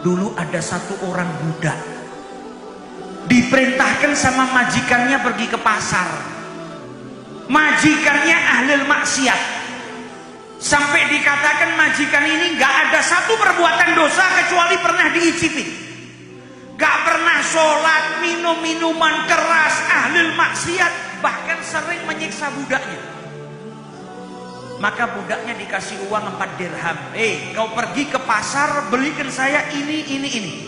Dulu ada satu orang budak, diperintahkan sama majikannya pergi ke pasar. Majikannya ahli maksiat, sampai dikatakan majikan ini gak ada satu perbuatan dosa kecuali pernah diicipi. Gak pernah sholat, minum minuman keras, ahli maksiat, bahkan sering menyiksa budaknya. Maka budaknya dikasih uang 4 dirham. Kau pergi ke pasar, belikan saya ini.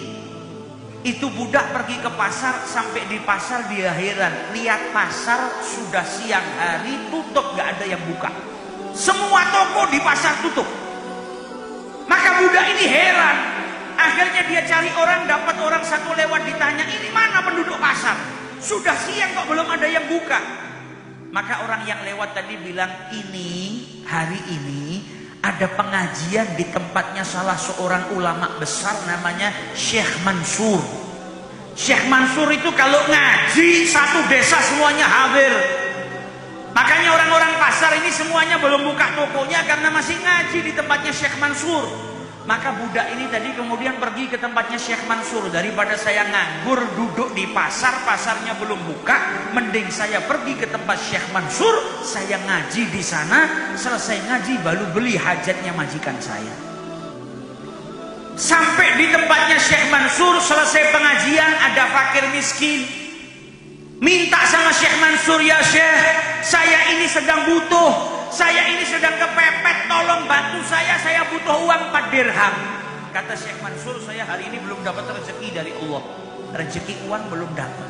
Itu budak pergi ke pasar, sampai di pasar dia heran. Lihat pasar sudah siang hari, tutup, gak ada yang buka. Semua toko di pasar tutup. Maka budak ini heran. Akhirnya dia cari orang, dapat orang satu lewat, ditanya, ini mana penduduk pasar? Sudah siang kok belum ada yang buka. Maka orang yang lewat tadi bilang, hari ini ada pengajian di tempatnya salah seorang ulama besar namanya Syekh Mansur. Syekh Mansur itu kalau ngaji satu desa semuanya hadir. Makanya orang-orang pasar ini semuanya belum buka tokonya karena masih ngaji di tempatnya Syekh Mansur. Maka budak ini tadi kemudian pergi ke tempatnya Syekh Mansur. Daripada saya nganggur duduk di pasar, pasarnya belum buka, mending saya pergi ke tempat Syekh Mansur, saya ngaji di sana, selesai ngaji baru beli hajatnya majikan saya. Sampai di tempatnya Syekh Mansur, selesai pengajian, ada fakir miskin. Minta sama Syekh Mansur, ya Syekh, saya ini sedang butuh. Saya ini sedang kepepet, tolong bantu saya butuh uang 4 dirham. Kata Syekh Mansur, saya hari ini belum dapat rezeki dari Allah. Rezeki uang belum dapat.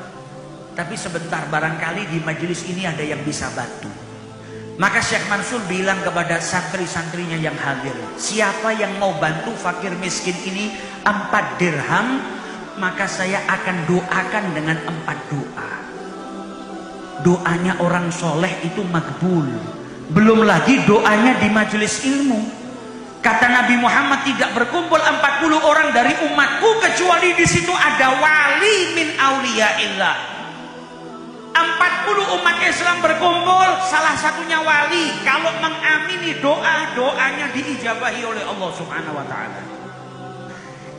Tapi sebentar, barangkali di majelis ini ada yang bisa bantu. Maka Syekh Mansur bilang kepada santri-santrinya yang hadir, siapa yang mau bantu fakir miskin ini 4 dirham, maka saya akan doakan dengan 4 doa. Doanya orang soleh itu makbul. Belum lagi doanya di majelis ilmu. Kata Nabi Muhammad, tidak berkumpul 40 orang dari umatku kecuali di situ ada wali min auliyaillah. 40 umat Islam berkumpul, salah satunya wali. Kalau mengamini doanya diijabahi oleh Allah Subhanahu wa taala.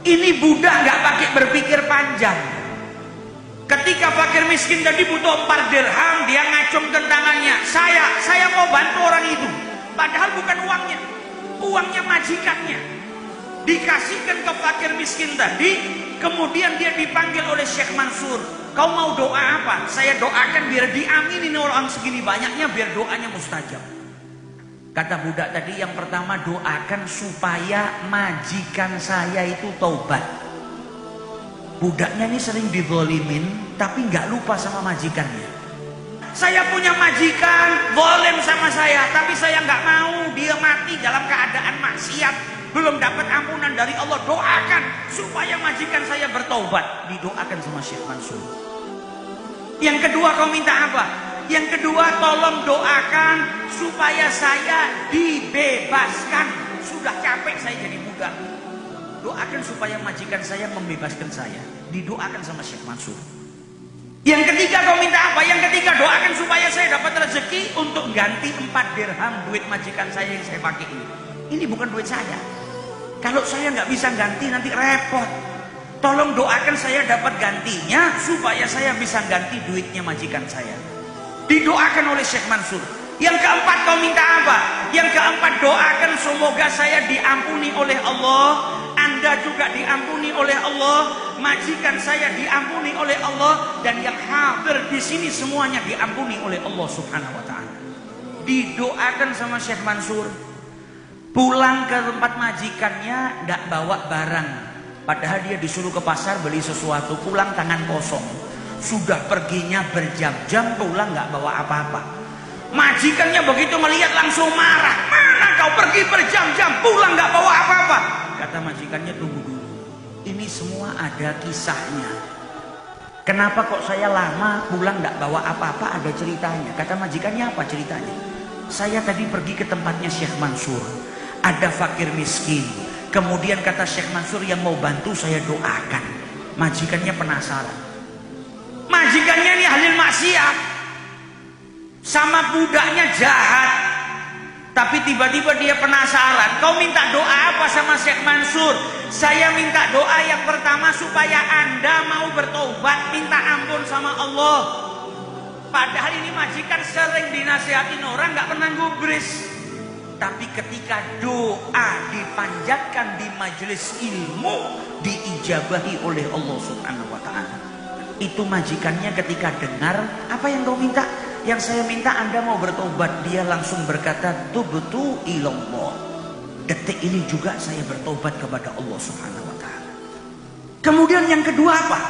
Ini budak nggak pakai berpikir panjang. Ketika fakir miskin tadi butuh 4 dirham, dia ngacungkan tangannya. Saya mau bantu orang itu. Padahal bukan uangnya majikannya. Dikasihkan ke fakir miskin tadi, kemudian dia dipanggil oleh Syekh Mansur. Kau mau doa apa? Saya doakan biar diaminin orang segini banyaknya, biar doanya mustajab. Kata budak tadi, yang pertama doakan supaya majikan saya itu taubat. Budaknya ini sering dizalimin, tapi nggak lupa sama majikannya. Saya punya majikan, zalim sama saya, tapi saya nggak mau dia mati dalam keadaan maksiat, belum dapat ampunan dari Allah. Doakan supaya majikan saya bertaubat. Didoakan sama Syekh Mansur. Yang kedua, kau minta apa? Yang kedua, tolong doakan supaya saya dibebaskan. Sudah capek saya jadi budak. Doakan supaya majikan saya membebaskan saya. Didoakan sama Syekh Mansur. Yang ketiga, kau minta apa? Yang ketiga, doakan supaya saya dapat rezeki untuk ganti 4 dirham duit majikan saya yang saya pakai ini. Ini bukan duit saya. Kalau saya nggak bisa ganti nanti repot. Tolong doakan saya dapat gantinya supaya saya bisa ganti duitnya majikan saya. Didoakan oleh Syekh Mansur. Yang keempat, kau minta apa? Yang keempat, doakan semoga saya diampuni oleh Allah. Anda juga diampuni oleh Allah, majikan saya diampuni oleh Allah, dan yang hadir di sini semuanya diampuni oleh Allah Subhanahu wa taala. Didoakan sama Syekh Mansur. Pulang ke tempat majikannya enggak bawa barang. Padahal dia disuruh ke pasar beli sesuatu, pulang tangan kosong. Sudah perginya berjam-jam, pulang enggak bawa apa-apa. Majikannya begitu melihat langsung marah. Mana kau pergi berjam-jam, pulang enggak bawa apa-apa? Kata majikannya, tunggu dulu. Ini semua ada kisahnya. Kenapa kok saya lama pulang nggak bawa apa-apa? Ada ceritanya. Kata majikannya, apa ceritanya? Saya tadi pergi ke tempatnya Syekh Mansur. Ada fakir miskin. Kemudian kata Syekh Mansur, yang mau bantu saya doakan. Majikannya penasaran. Majikannya ini ahli maksiat. Sama budaknya jahat. Tapi tiba-tiba dia penasaran, kau minta doa apa sama Syekh Mansur? Saya minta doa yang pertama supaya Anda mau bertobat, minta ampun sama Allah. Padahal ini majikan sering dinasihatin orang, gak pernah gubris. Tapi ketika doa dipanjatkan di majelis ilmu, diijabahi oleh Allah Subhanahu wa ta'ala. Itu majikannya ketika dengar, apa yang kau minta? Yang saya minta Anda mau bertobat. Dia langsung berkata, tubtu ilallah. Detik ini juga saya bertobat kepada Allah Subhanahu wa ta'ala. Kemudian yang kedua apa?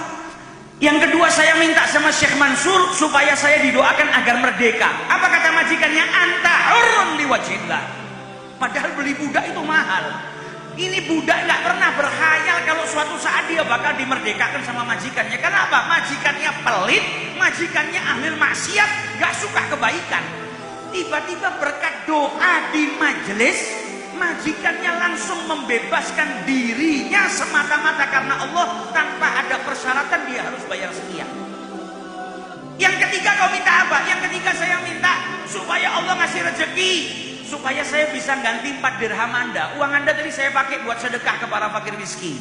Yang kedua saya minta sama Syekh Mansur supaya saya didoakan agar merdeka. Apa kata majikannya? Anta hurrun liwajhillah. Padahal beli budak itu mahal. Ini budak nggak pernah berkhayal kalau suatu saat dia bakal dimerdekakan sama majikannya. Kenapa? Majikannya pelit, majikannya ahli maksiat, nggak suka kebaikan. Tiba-tiba berkat doa di majelis, majikannya langsung membebaskan dirinya semata-mata karena Allah, tanpa ada persyaratan dia harus bayar sekian. Yang ketiga kau minta apa? Yang ketiga saya minta supaya Allah ngasih rezeki, supaya saya bisa ganti 4 dirham Anda. Uang Anda tadi saya pakai buat sedekah ke para fakir miskin.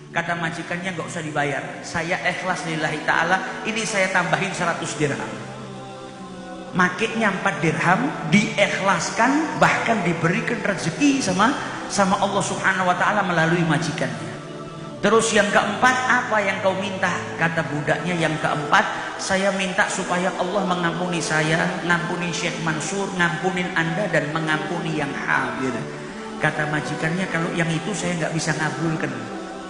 Kata majikannya, nggak usah dibayar, saya ikhlas lillahi ta'ala, ini saya tambahin 100 dirham. Makanya 4 dirham diikhlaskan, bahkan diberikan rezeki sama Allah Subhanahu wa ta'ala melalui majikannya. Terus yang keempat, apa yang kau minta? Kata budaknya, yang keempat, saya minta supaya Allah mengampuni saya, ngampuni Syekh Mansur, ngampunin Anda, dan mengampuni yang hadir. Kata majikannya, kalau yang itu saya nggak bisa ngabulkan.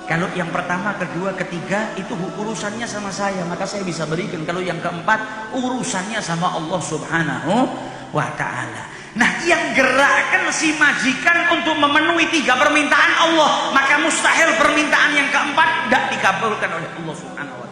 Kalau yang pertama, kedua, ketiga itu urusannya sama saya, maka saya bisa berikan. Kalau yang keempat, urusannya sama Allah Subhanahu wa ta'ala. Nah, yang gerakkan si majikan untuk memenuhi 3 permintaan Allah, maka mustahil permintaan yang keempat tidak dikabulkan oleh Allah Subhanahu wa ta'ala.